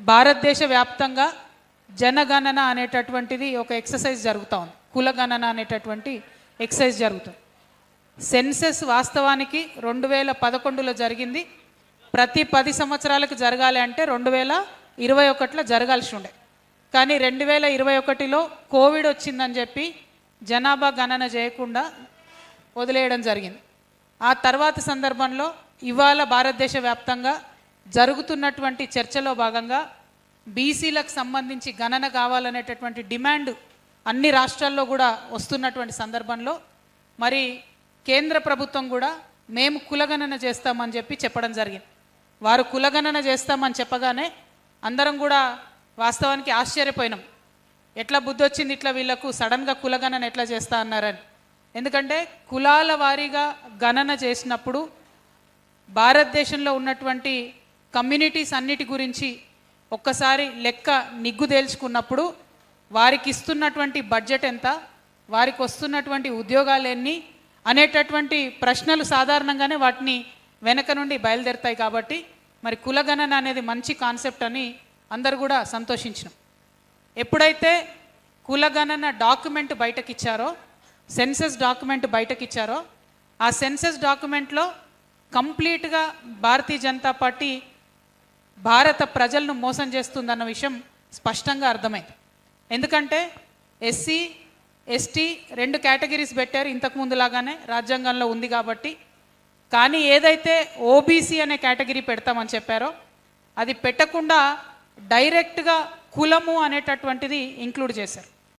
భారతదేశ వ్యాప్తంగా జనగణన అనేటటువంటిది ఒక ఎక్సర్సైజ్ జరుగుతూ ఉంది. కులగణన అనేటటువంటి ఎక్సర్సైజ్ జరుగుతుంది. సెన్సెస్ వాస్తవానికి 2011లో జరిగింది. ప్రతి 10 సంవత్సరాలకు జరగాలి అంటే 2021లో జరగాల్సి ఉండే. కానీ 2021లో కోవిడ్ వచ్చిందని చెప్పి జనాభా గణన చేయకుండా వదిలేయడం జరిగింది. ఆ తర్వాత సందర్భంలో ఇవాళ భారతదేశ వ్యాప్తంగా జరుగుతున్నటువంటి చర్చలో భాగంగా బీసీలకు సంబంధించి గణన కావాలనేటటువంటి డిమాండ్ అన్ని రాష్ట్రాల్లో కూడా వస్తున్నటువంటి సందర్భంలో మరి కేంద్ర ప్రభుత్వం కూడా మేము కులగణన చేస్తామని చెప్పి చెప్పడం జరిగింది. వారు కులగణన చేస్తామని చెప్పగానే అందరం కూడా వాస్తవానికి ఆశ్చర్యపోయినాం. ఎట్లా బుద్ధి వచ్చింది ఇట్లా వీళ్ళకు సడన్గా కులగణన ఎట్లా చేస్తా అన్నారని. ఎందుకంటే కులాల వారీగా గణన చేసినప్పుడు భారతదేశంలో ఉన్నటువంటి కమ్యూనిటీస్ అన్నిటి గురించి ఒక్కసారి లెక్క నిగ్గు తేల్చుకున్నప్పుడు వారికి ఇస్తున్నటువంటి బడ్జెట్ ఎంత, వారికి వస్తున్నటువంటి ఉద్యోగాలు ఎన్ని అనేటటువంటి ప్రశ్నలు సాధారణంగానే వాటిని వెనక నుండి బయలుదేరుతాయి. కాబట్టి మరి కులగణన అనేది మంచి కాన్సెప్ట్ అని అందరు కూడా సంతోషించినాం. ఎప్పుడైతే కులగణన డాక్యుమెంట్ బయటకిచ్చారో, సెన్సస్ డాక్యుమెంట్ బయటకిచ్చారో, ఆ సెన్సస్ డాక్యుమెంట్లో కంప్లీట్గా భారతీయ జనతా పార్టీ భారత ప్రజలను మోసం చేస్తుందన్న విషయం స్పష్టంగా అర్థమైంది. ఎందుకంటే ఎస్సీ ఎస్టీ 2 కేటగిరీస్ పెట్టారు ఇంతకుముందు లాగానే రాజ్యాంగంలో ఉంది కాబట్టి. కానీ ఏదైతే ఓబీసీ అనే కేటగిరీ పెడతామని చెప్పారో అది పెట్టకుండా డైరెక్ట్గా కులము అనేటటువంటిది ఇంక్లూడ్ చేశారు.